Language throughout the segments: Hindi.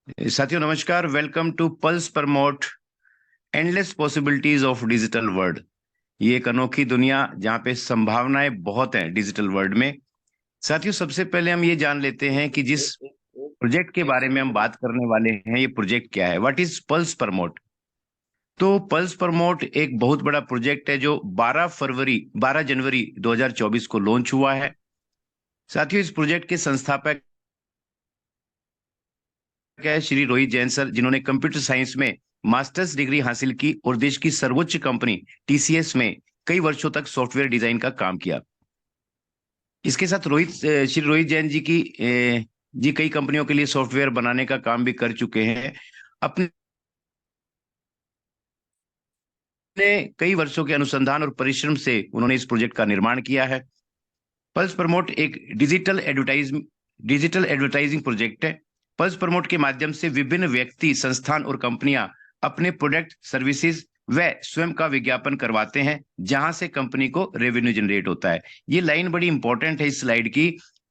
साथियों नमस्कार। Welcome to Pulse Promote endless possibilities of digital world. ये एक अनोखी दुनिया जहाँ पे संभावनाएं बहुत हैं डिजिटल वर्ल्ड में। साथियों सबसे पहले हम ये जान लेते हैं कि जिस प्रोजेक्ट के एक बारे में हम सेकंड। बात करने वाले हैं ये प्रोजेक्ट क्या है। What is pulse promote? तो पल्स प्रमोट एक बहुत बड़ा प्रोजेक्ट है जो 12 जनवरी 2024 को लॉन्च हुआ है। साथियों इस प्रोजेक्ट के संस्थापक है श्री रोहित जैन सर, जिन्होंने कंप्यूटर साइंस में मास्टर्स डिग्री हासिल की और देश की सर्वोच्च कंपनी टीसीएस में कई वर्षों तक सॉफ्टवेयर डिजाइन का काम किया। इसके साथ श्री रोहित जैन जी जी कई कंपनियों के लिए सॉफ्टवेयर बनाने का काम भी कर चुके हैं। अपने कई वर्षों के अनुसंधान और परिश्रम से उन्होंने इस प्रोजेक्ट का निर्माण किया है। पल्स प्रमोट एक डिजिटल एडवर्टाइजिंग प्रोजेक्ट है। पल्स प्रमोट के माध्यम से विभिन्न व्यक्ति, संस्थान और कंपनियां अपने प्रोडक्ट, सर्विसेज व स्वयं का विज्ञापन करवाते हैं, जहां से कंपनी को रेवेन्यू जनरेट होता है। ये लाइन बड़ी इंपॉर्टेंट है इस स्लाइड की।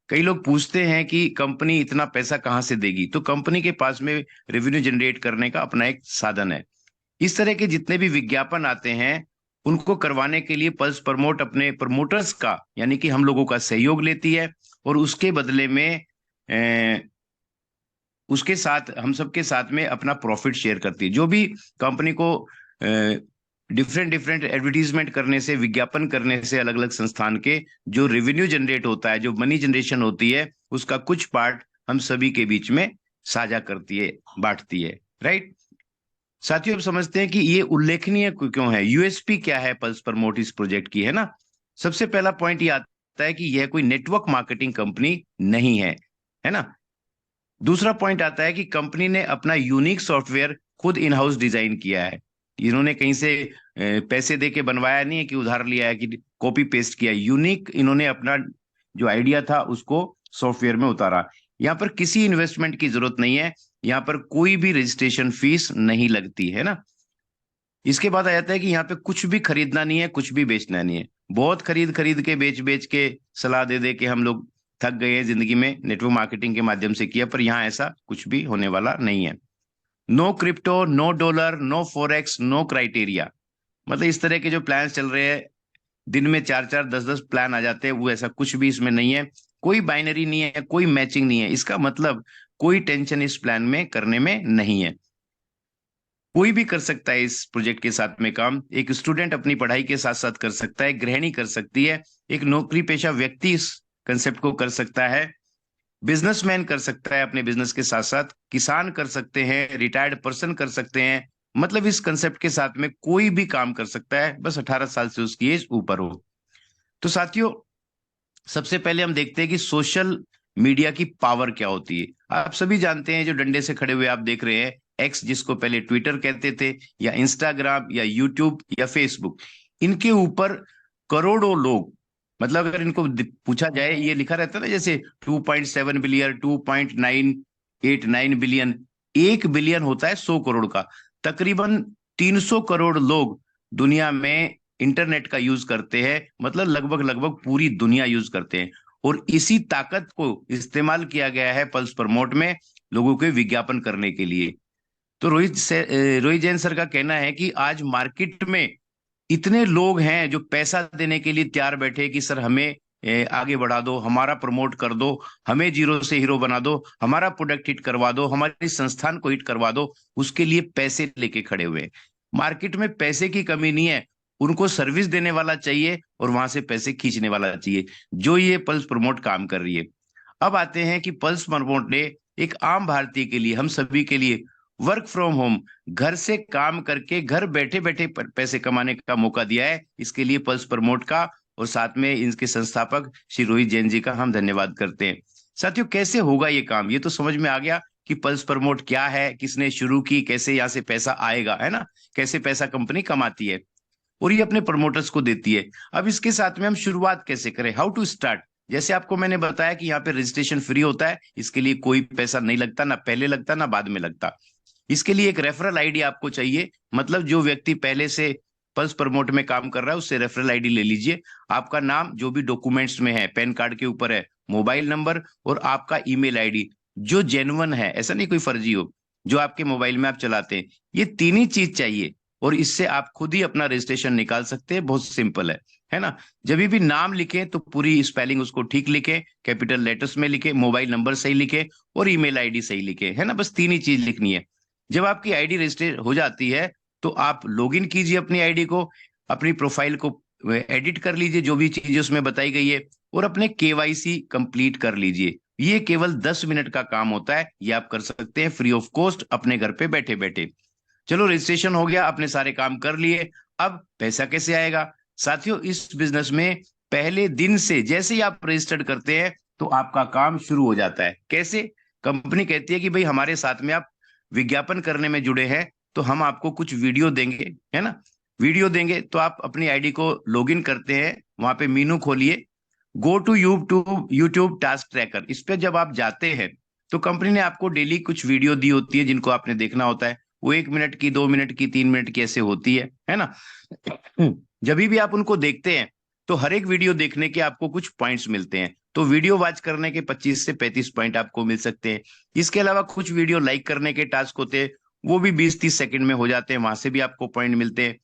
कई लोग पूछते हैं कि कंपनी इतना पैसा कहां से देगी, तो कंपनी के पास में रेवेन्यू जनरेट करने का अपना एक साधन है। इस तरह के जितने भी विज्ञापन आते हैं उनको करवाने के लिए पल्स प्रमोट अपने प्रमोटर्स का यानी कि हम लोगों का सहयोग लेती है और उसके बदले में उसके साथ हम सबके साथ में अपना प्रॉफिट शेयर करती है। जो भी कंपनी को डिफरेंट डिफरेंट एडवर्टीजमेंट करने से, विज्ञापन करने से अलग अलग संस्थान के जो रेवेन्यू जनरेट होता है, जो मनी जनरेशन होती है, उसका कुछ पार्ट हम सभी के बीच में साझा करती है, बांटती है। राइट साथियों, अब समझते हैं कि ये उल्लेखनीय क्यों है, यूएसपी क्या है पल्स प्रमोट इस प्रोजेक्ट की, है ना। सबसे पहला पॉइंट ये आता है कि यह कोई नेटवर्क मार्केटिंग कंपनी नहीं है ना। दूसरा पॉइंट आता है कि कंपनी ने अपना यूनिक सॉफ्टवेयर खुद इन हाउस डिजाइन किया है। इन्होंने कहीं से पैसे दे के बनवाया नहीं है कि उधार लिया है कि कॉपी पेस्ट किया। यूनिक इन्होंने अपना जो आइडिया था उसको सॉफ्टवेयर में उतारा। यहाँ पर किसी इन्वेस्टमेंट की जरूरत नहीं है, यहाँ पर कोई भी रजिस्ट्रेशन फीस नहीं लगती है ना। इसके बाद आ जाता है कि यहाँ पे कुछ भी खरीदना नहीं है, कुछ भी बेचना नहीं है। बहुत खरीद खरीद के, बेच बेच के, सलाह दे दे के हम लोग थक गए हैं जिंदगी में, नेटवर्क मार्केटिंग के माध्यम से किया, पर यहाँ ऐसा कुछ भी होने वाला नहीं है। No crypto, no dollar, no forex, no criteria. मतलब इस तरह के जो प्लान चल रहे हैं, दिन में 4-4 10-10 प्लान आ जाते हैं, वो ऐसा कुछ भी इसमें नहीं है। कोई बाइनरी नहीं है, कोई मैचिंग नहीं है। इसका मतलब कोई टेंशन इस प्लान में करने में नहीं है। कोई भी कर सकता है इस प्रोजेक्ट के साथ में काम। एक स्टूडेंट अपनी पढ़ाई के साथ साथ कर सकता है, गृहिणी कर सकती है, एक नौकरी पेशा व्यक्ति इस कंसेप्ट को कर सकता है, बिजनेसमैन कर सकता है अपने बिजनेस के साथ साथ, किसान कर सकते हैं, रिटायर्ड पर्सन कर सकते हैं। मतलब इस कंसेप्ट के साथ में कोई भी काम कर सकता है, बस 18 साल से उसकी एज ऊपर हो। तो साथियों सबसे पहले हम देखते हैं कि सोशल मीडिया की पावर क्या होती है। आप सभी जानते हैं, जो डंडे से खड़े हुए आप देख रहे हैं, एक्स जिसको पहले ट्विटर कहते थे, या इंस्टाग्राम या यूट्यूब या फेसबुक, इनके ऊपर करोड़ों लोग, मतलब अगर इनको पूछा जाए, ये लिखा रहता है ना जैसे 2.7 बिलियन, 2.989 बिलियन, 1 बिलियन होता है 100 करोड़ का। तकरीबन 300 करोड़ लोग दुनिया में इंटरनेट का यूज करते हैं, मतलब लगभग लगभग पूरी दुनिया यूज करते हैं। और इसी ताकत को इस्तेमाल किया गया है पल्स प्रमोट में लोगों के विज्ञापन करने के लिए। तो रोहित जैन सर का कहना है कि आज मार्केट में इतने लोग हैं जो पैसा देने के लिए तैयार बैठे कि सर हमें आगे बढ़ा दो, हमारा प्रमोट कर दो, हमें जीरो से हीरो बना दो, हमारा प्रोडक्ट हिट करवा दो, हमारे संस्थान को हिट करवा दो। उसके लिए पैसे लेके खड़े हुए हैं। मार्केट में पैसे की कमी नहीं है, उनको सर्विस देने वाला चाहिए और वहां से पैसे खींचने वाला चाहिए, जो ये पल्स प्रमोट काम कर रही है। अब आते हैं कि पल्स प्रमोट ने एक आम भारतीय के लिए, हम सभी के लिए वर्क फ्रॉम होम, घर से काम करके घर बैठे बैठे पैसे कमाने का मौका दिया है। इसके लिए पल्स प्रमोट का और साथ में इनके संस्थापक श्री रोहित जैन जी का हम धन्यवाद करते हैं। साथियों कैसे होगा ये काम, ये तो समझ में आ गया कि पल्स प्रमोट क्या है, किसने शुरू की, कैसे यहाँ से पैसा आएगा, है ना, कैसे पैसा कंपनी कमाती है और ये अपने प्रमोटर्स को देती है। अब इसके साथ में हम शुरुआत कैसे करें, हाउ टू स्टार्ट। जैसे आपको मैंने बताया कि यहाँ पे रजिस्ट्रेशन फ्री होता है, इसके लिए कोई पैसा नहीं लगता, ना पहले लगता ना बाद में लगता। इसके लिए एक रेफरल आईडी आपको चाहिए, मतलब जो व्यक्ति पहले से पल्स प्रमोट में काम कर रहा है उससे रेफरल आईडी ले लीजिए। आपका नाम जो भी डॉक्यूमेंट्स में है, पैन कार्ड के ऊपर है, मोबाइल नंबर और आपका ईमेल आईडी जो जेन्युइन है, ऐसा नहीं कोई फर्जी हो, जो आपके मोबाइल में आप चलाते हैं, ये तीन ही चीज चाहिए और इससे आप खुद ही अपना रजिस्ट्रेशन निकाल सकते हैं। बहुत सिंपल है ना। जब भी नाम लिखें तो पूरी स्पेलिंग उसको ठीक लिखें, कैपिटल लेटर्स में लिखें, मोबाइल नंबर सही लिखें और ईमेल आईडी सही लिखें, है ना। बस तीन ही चीज लिखनी है। जब आपकी आईडी रजिस्टर हो जाती है तो आप लॉगिन कीजिए अपनी आईडी को, अपनी प्रोफाइल को एडिट कर लीजिए, जो भी चीजें उसमें बताई गई है, और अपने केवाईसी कंप्लीट कर लीजिए। ये केवल 10 मिनट का काम होता है, ये आप कर सकते हैं फ्री ऑफ कॉस्ट अपने घर पे बैठे बैठे। चलो रजिस्ट्रेशन हो गया, आपने सारे काम कर लिए, अब पैसा कैसे आएगा। साथियों, इस बिजनेस में पहले दिन से जैसे ही आप रजिस्टर्ड करते हैं तो आपका काम शुरू हो जाता है। कैसे? कंपनी कहती है कि भाई हमारे साथ में आप विज्ञापन करने में जुड़े हैं तो हम आपको कुछ वीडियो देंगे, है ना। वीडियो देंगे तो आप अपनी आईडी को लॉगिन करते हैं, वहां पे मीनू खोलिए, go to YouTube task tracker, इस पे जब आप जाते हैं तो कंपनी ने आपको डेली कुछ वीडियो दी होती है जिनको आपने देखना होता है। वो 1 मिनट की, 2 मिनट की, 3 मिनट की ऐसे होती है ना। जब भी आप उनको देखते हैं तो हर एक वीडियो देखने के आपको कुछ पॉइंट्स मिलते हैं। तो वीडियो वॉच करने के 25 से 35 पॉइंट आपको मिल सकते हैं। इसके अलावा कुछ वीडियो लाइक करने के टास्क होते हैं, वो भी 20-30 सेकंड में हो जाते हैं, वहां से भी आपको पॉइंट मिलते हैं।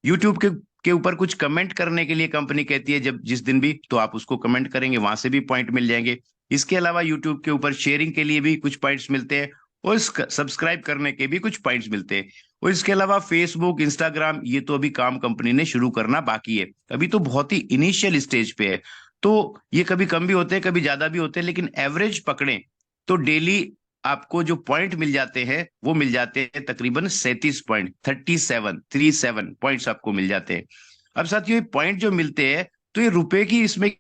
यूट्यूब के ऊपर कुछ कमेंट करने के लिए कंपनी कहती है जब जिस दिन भी, तो आप उसको कमेंट करेंगे, वहां से भी पॉइंट मिल जाएंगे। इसके अलावा यूट्यूब के ऊपर शेयरिंग के लिए भी कुछ पॉइंट्स मिलते हैं और सब्सक्राइब करने के भी कुछ पॉइंट्स मिलते हैं। और इसके अलावा फेसबुक, इंस्टाग्राम, ये तो अभी काम कंपनी ने शुरू करना बाकी है, अभी तो बहुत ही इनिशियल स्टेज पे है। तो ये कभी कम भी होते हैं, कभी ज्यादा भी होते हैं, लेकिन एवरेज पकड़े तो डेली आपको जो पॉइंट मिल जाते हैं वो मिल जाते हैं तकरीबन 37 पॉइंट, 37 पॉइंट्स आपको मिल जाते हैं। अब साथियों, ये पॉइंट जो मिलते हैं तो ये रुपए की, इसमें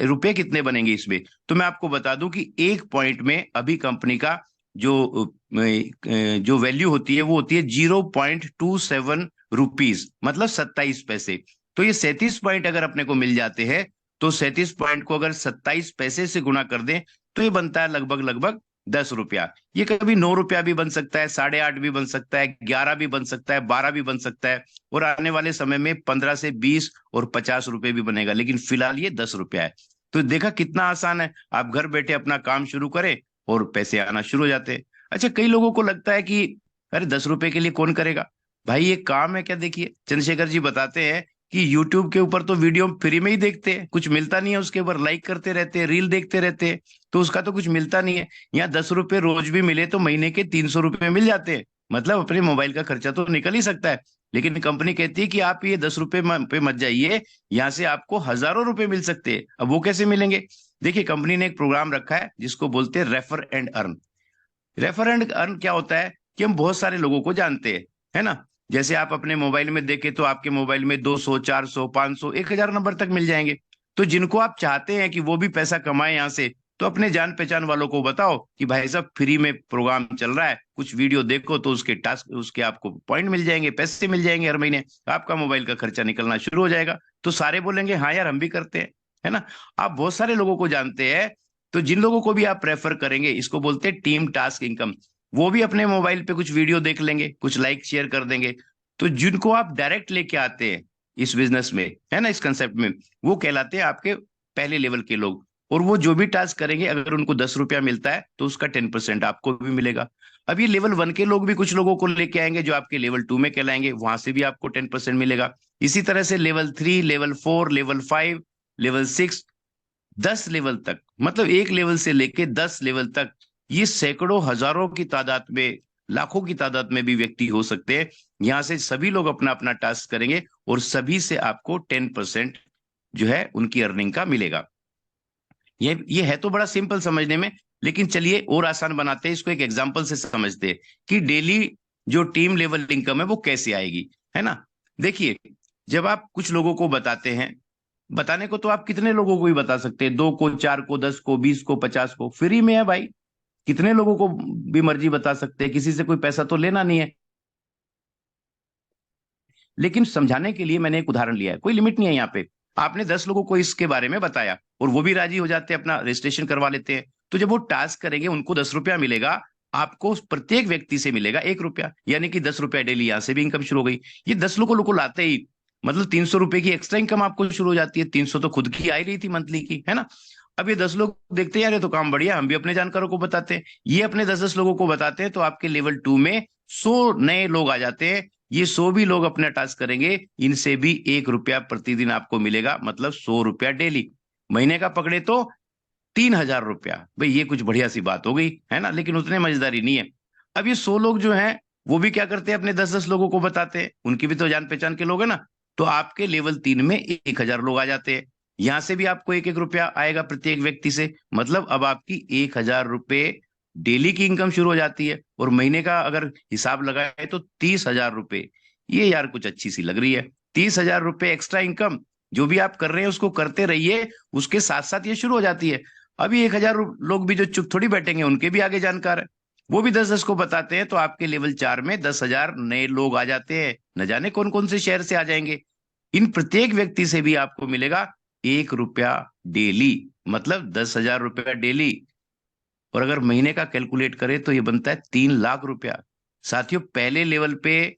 रुपए कितने बनेंगे इसमें, तो मैं आपको बता दूं कि एक पॉइंट में अभी कंपनी का जो वैल्यू होती है वो होती है 0.27 रुपीज, मतलब 27 पैसे। तो ये 37 पॉइंट अगर अपने को मिल जाते हैं तो 37 पॉइंट को अगर 27 पैसे से गुणा कर दें तो ये बनता है लगभग लगभग 10 रुपया। ये कभी 9 रुपया भी बन सकता है, 8.5 भी बन सकता है, 11 भी बन सकता है, 12 भी बन सकता है, और आने वाले समय में 15 से 20 और 50 रुपए भी बनेगा, लेकिन फिलहाल ये 10 रुपया है। तो देखा कितना आसान है, आप घर बैठे अपना काम शुरू करें और पैसे आना शुरू हो जाते हैं। अच्छा, कई लोगों को लगता है कि अरे 10 रुपए के लिए कौन करेगा भाई, ये काम है क्या। देखिए चंद्रशेखर जी बताते हैं कि YouTube के ऊपर तो वीडियो फ्री में ही देखते हैं, कुछ मिलता नहीं है, उसके ऊपर लाइक करते रहते हैं, रील देखते रहते हैं, तो उसका तो कुछ मिलता नहीं है। यहाँ 10 रुपए रोज भी मिले तो महीने के 300 रुपए मिल जाते हैं, मतलब अपने मोबाइल का खर्चा तो निकल ही सकता है। लेकिन कंपनी कहती है कि आप ये 10 रुपए पे मत जाइए, यहाँ से आपको हजारों रुपए मिल सकते हैं। अब वो कैसे मिलेंगे? देखिए कंपनी ने एक प्रोग्राम रखा है जिसको बोलते हैं refer and earn. Refer and earn क्या होता है कि हम बहुत सारे लोगों को जानते हैं, है ना। जैसे आप अपने मोबाइल में देखें तो आपके मोबाइल में 200, 400, 500, 1000 नंबर तक मिल जाएंगे। तो जिनको आप चाहते हैं कि वो भी पैसा कमाए यहाँ से, तो अपने जान पहचान वालों को बताओ कि भाई साहब फ्री में प्रोग्राम चल रहा है, कुछ वीडियो देखो तो उसके टास्क, उसके आपको पॉइंट मिल जाएंगे, पैसे मिल जाएंगे, हर महीने आपका मोबाइल का खर्चा निकलना शुरू हो जाएगा। तो सारे बोलेंगे हाँ यार हम भी करते हैं, है ना। आप बहुत सारे लोगों को जानते हैं, तो जिन लोगों को भी आप प्रेफर करेंगे, इसको बोलते हैं टीम टास्क इनकम। वो भी अपने मोबाइल पे कुछ वीडियो देख लेंगे, कुछ लाइक शेयर कर देंगे। तो जिनको आप डायरेक्ट लेके आते हैं इस बिजनेस में, है ना, इस कंसेप्ट में, वो कहलाते हैं आपके पहले लेवल के लोग। और वो जो भी टास्क करेंगे, अगर उनको 10 रुपया मिलता है तो उसका 10% आपको भी मिलेगा। अब ये लेवल 1 के लोग भी कुछ लोगों को लेके आएंगे जो आपके लेवल 2 में कहलाएंगे, वहां से भी आपको 10% मिलेगा। इसी तरह से level 3, level 4, level 5, level 6, 10 level तक, मतलब एक लेवल से लेके 10 लेवल तक, ये सैकड़ों हजारों की तादाद में, लाखों की तादाद में भी व्यक्ति हो सकते हैं। यहां से सभी लोग अपना अपना टास्क करेंगे और सभी से आपको 10% जो है उनकी अर्निंग का मिलेगा। ये है तो बड़ा सिंपल समझने में, लेकिन चलिए और आसान बनाते हैं इसको, एक एग्जांपल से समझते हैं कि डेली जो टीम लेवल इनकम है वो कैसे आएगी, है ना। देखिए, जब आप कुछ लोगों को बताते हैं, बताने को तो आप कितने लोगों को ही बता सकते हैं, 2 को, 4 को, 10 को, 20 को, 50 को, फ्री में है भाई, कितने लोगों को भी मर्जी बता सकते हैं, किसी से कोई पैसा तो लेना नहीं है। लेकिन समझाने के लिए मैंने एक उदाहरण लिया है, कोई लिमिट नहीं है यहाँ पे। आपने 10 लोगों को इसके बारे में बताया और वो भी राजी हो जाते हैं, अपना रजिस्ट्रेशन करवा लेते हैं। तो जब वो टास्क करेंगे उनको 10 रुपया मिलेगा, आपको प्रत्येक व्यक्ति से मिलेगा 1 रुपया, यानी कि 10 रुपया डेली, यहाँ से भी इनकम शुरू हो गई। ये 10 लोगों को लाते ही मतलब 300 रुपए की एक्स्ट्रा इनकम आपको शुरू हो जाती है। 300 तो खुद की आ ही रही थी मंथली की, है ना। अब ये 10 लोग देखते हैं यार ये तो काम बढ़िया, हम भी अपने जानकारों को बताते हैं, ये अपने 10-10 लोगों को बताते हैं, तो आपके लेवल 2 में 100 नए लोग आ जाते हैं। ये 100 भी लोग अपना टास्क करेंगे, इनसे भी 1 रुपया प्रतिदिन आपको मिलेगा, मतलब 100 रुपया डेली। महीने का पकड़े तो 3,000 रुपया। भाई ये कुछ बढ़िया सी बात हो गई है ना, लेकिन उतने मजेदारी नहीं है। अब ये 100 लोग जो हैं वो भी क्या करते हैं, अपने 10-10 लोगों को बताते हैं, उनकी भी तो जान पहचान के लोग हैं ना। तो आपके लेवल 3 में 1,000 लोग आ जाते हैं। यहां से भी आपको 1-1 रुपया आएगा प्रत्येक व्यक्ति से, मतलब अब आपकी 1,000 रुपये डेली की इनकम शुरू हो जाती है। और महीने का अगर हिसाब लगाए तो 30,000 रुपये। ये यार कुछ अच्छी सी लग रही है। 30,000 रुपये एक्स्ट्रा इनकम, जो भी आप कर रहे हैं उसको करते रहिए, उसके साथ साथ ये शुरू हो जाती है। अभी 1,000 लोग भी जो चुप थोड़ी बैठेंगे, उनके भी आगे जानकार है, वो भी 10-10 को बताते हैं, तो आपके लेवल 4 में 10,000 नए लोग आ जाते हैं। न जाने कौन कौन से शहर से आ जाएंगे। इन प्रत्येक व्यक्ति से भी आपको मिलेगा 1 रुपया डेली, मतलब 10,000 रुपया डेली। और अगर महीने का कैलकुलेट करें तो ये बनता है 3 लाख रुपया। साथियों, पहले लेवल पे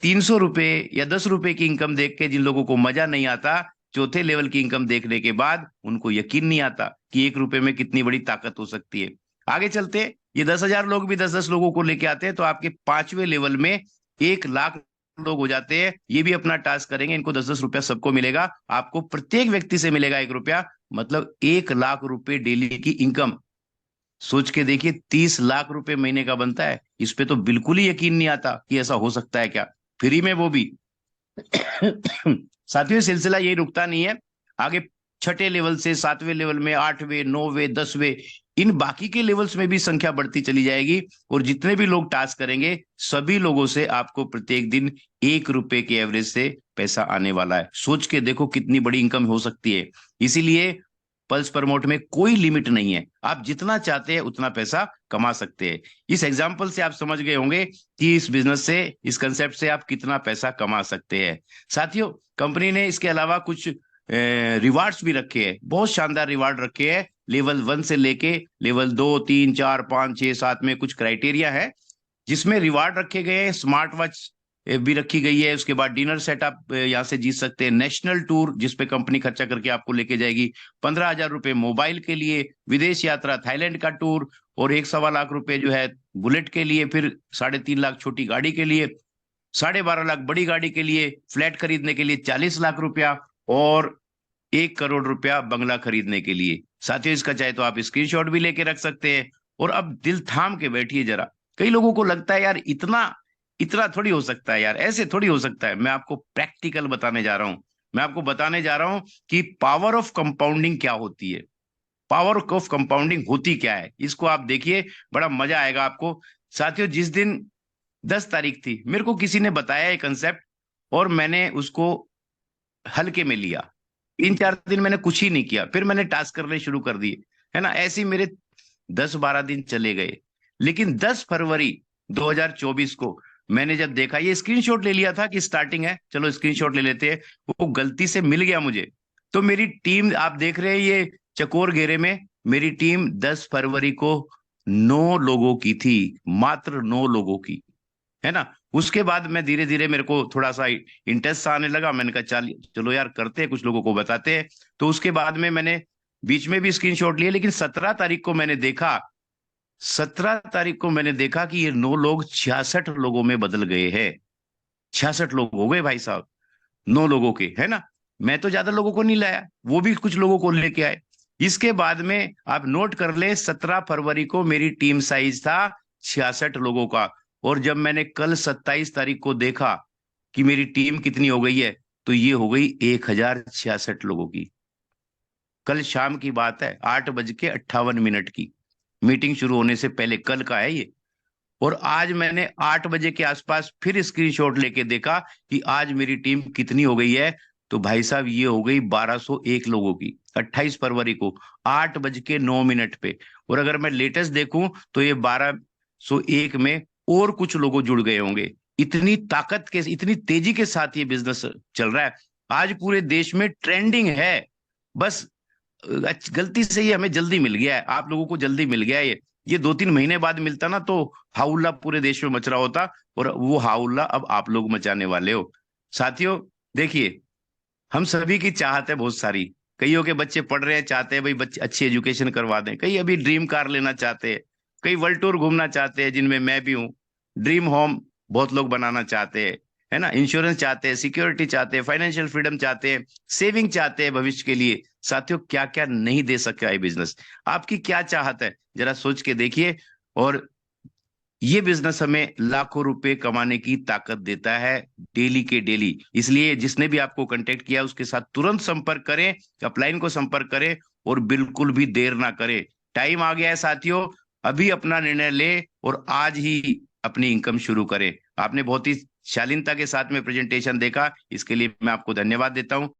300 रुपए या 10 रुपए की इनकम देख के जिन लोगों को मजा नहीं आता, चौथे लेवल की इनकम देखने के बाद उनको यकीन नहीं आता कि 1 रुपए में कितनी बड़ी ताकत हो सकती है। आगे चलते, ये 10,000 लोग भी 10-10 लोगों को लेके आते हैं, तो आपके 5वें लेवल में 1 लाख लोग हो जाते हैं। ये भी अपना टास्क करेंगे, इनको 10-10 रुपया सबको मिलेगा, आपको प्रत्येक व्यक्ति से मिलेगा 1 रुपया, मतलब 1 लाख रुपए डेली की इनकम। सोच के देखिए, 30 लाख रुपए महीने का बनता है। इस पे तो बिल्कुल ही यकीन नहीं आता कि ऐसा हो सकता है क्या, फ्री में, वो भी। साथियों, ये सिलसिला यही रुकता नहीं है। आगे छठे लेवल से 7वें लेवल में, 8वें, 9वें, 10वें, इन बाकी के लेवल्स में भी संख्या बढ़ती चली जाएगी। और जितने भी लोग टास्क करेंगे, सभी लोगों से आपको प्रत्येक दिन 1 रुपए के एवरेज से पैसा आने वाला है। सोच के देखो कितनी बड़ी इनकम हो सकती है। इसीलिए पल्स प्रमोट में कोई लिमिट नहीं है, आप जितना चाहते हैं उतना पैसा कमा सकते हैं। इस एग्जाम्पल से आप समझ गए होंगे कि इस बिजनेस से, इस कंसेप्ट से आप कितना पैसा कमा सकते हैं। साथियों, कंपनी ने इसके अलावा कुछ रिवार्ड्स भी रखे हैं, बहुत शानदार रिवार्ड रखे हैं। लेवल 1 से लेके लेवल 2, 3, 4, 5, 6, 7 में कुछ क्राइटेरिया है जिसमें रिवार्ड रखे गए हैं। स्मार्ट वॉच भी रखी गई है, उसके बाद डिनर सेट आप यहाँ से जीत सकते हैं, नेशनल टूर जिसपे कंपनी खर्चा करके आपको लेके जाएगी, 15,000 रुपए मोबाइल के लिए, विदेश यात्रा, थाईलैंड का टूर, और 1-1.25 लाख जो है बुलेट के लिए, फिर 3.5 लाख छोटी गाड़ी के लिए, 12.5 लाख बड़ी गाड़ी के लिए, फ्लैट खरीदने के लिए 40 लाख रुपया, और 1 करोड़ रुपया बंगला खरीदने के लिए। साथियों, इसका चाहे तो आप स्क्रीनशॉट भी लेके रख सकते हैं। और अब दिल थाम के बैठिए जरा। कई लोगों को लगता है यार इतना इतना थोड़ी हो सकता है, यार ऐसे थोड़ी हो सकता है। मैं आपको प्रैक्टिकल बताने जा रहा हूं। मैं आपको बताने जा रहा हूं कि पावर ऑफ कंपाउंडिंग क्या होती है। पावर ऑफ कंपाउंडिंग होती क्या है, इसको आप देखिए, बड़ा मजा आएगा आपको। साथियों, जिस दिन 10 तारीख थी, मेरे को किसी ने बताया ये कंसेप्ट, और मैंने उसको हल्के में लिया। 3-4 दिन मैंने कुछ ही नहीं किया, फिर मैंने टास्क करने शुरू कर दिए, है ना। ऐसे ही मेरे 10-12 दिन चले गए। लेकिन 10 फरवरी 2024 को मैंने जब देखा, ये स्क्रीनशॉट ले लिया था कि स्टार्टिंग है, चलो स्क्रीनशॉट ले लेते हैं, वो गलती से मिल गया मुझे। तो मेरी टीम आप देख रहे हैं, ये चकोर घेरे में मेरी टीम 10 फरवरी को 9 लोगों की थी, मात्र 9 लोगों की, है ना। उसके बाद मैं धीरे धीरे, मेरे को थोड़ा सा इंटरेस्ट आने लगा, मैंने कहा चल चलो यार करते हैं, कुछ लोगों को बताते हैं। तो उसके बाद में मैंने बीच में भी स्क्रीनशॉट लिए, लेकिन 17 तारीख को मैंने देखा, 17 तारीख को मैंने देखा कि ये 9 लोग 66 लोगों में बदल गए हैं। 66 लोग हो गए भाई साहब, 9 लोगों के, है ना। मैं तो ज्यादा लोगों को नहीं लाया, वो भी कुछ लोगों को लेके आए। इसके बाद में आप नोट कर ले, 17 फरवरी को मेरी टीम साइज था 66 लोगों का। और जब मैंने कल 27 तारीख को देखा कि मेरी टीम कितनी हो गई है, तो ये हो गई 1,066 लोगों की। कल शाम की बात है, 8:58 की, मीटिंग शुरू होने से पहले, कल का है ये। और आज मैंने 8 बजे के आसपास फिर स्क्रीनशॉट लेके देखा कि आज मेरी टीम कितनी हो गई है। तो भाई साहब, ये हो गई 1,201 लोगों की, 28 फरवरी को 8:09 पे। और अगर मैं लेटेस्ट देखूं तो ये 1,201 में और कुछ लोगों जुड़ गए होंगे। इतनी ताकत के, इतनी तेजी के साथ ये बिजनेस चल रहा है। आज पूरे देश में ट्रेंडिंग है। बस गलती से ये हमें जल्दी मिल गया है, आप लोगों को जल्दी मिल गया है। ये 2-3 महीने बाद मिलता ना, तो हाउल्ला पूरे देश में मच रहा होता। और वो हाउल्ला अब आप लोग मचाने वाले हो। साथियों, देखिए, हम सभी की चाहत है बहुत सारी, कईयों के बच्चे पढ़ रहे हैं, चाहते हैं भाई बच्चे अच्छी एजुकेशन करवा दें, कई अभी ड्रीम कार लेना चाहते हैं, कई वर्ल्ड टूर घूमना चाहते हैं, जिनमें मैं भी हूँ। ड्रीम होम बहुत लोग बनाना चाहते हैं, है ना, इंश्योरेंस चाहते हैं, सिक्योरिटी चाहते हैं, फाइनेंशियल फ्रीडम चाहते हैं, सेविंग चाहते हैं भविष्य के लिए। साथियों, क्या क्या नहीं दे सका है बिजनेस। आपकी क्या चाहत है, जरा सोच के देखिए। और ये बिजनेस हमें लाखों रुपए कमाने की ताकत देता है, डेली के डेली। इसलिए जिसने भी आपको कांटेक्ट किया उसके साथ तुरंत संपर्क करें, अपलाइन को संपर्क करें, और बिल्कुल भी देर ना करें। टाइम आ गया है साथियों, अभी अपना निर्णय ले और आज ही अपनी इनकम शुरू करें। आपने बहुत ही शालीनता के साथ में प्रेजेंटेशन देखा, इसके लिए मैं आपको धन्यवाद देता हूं।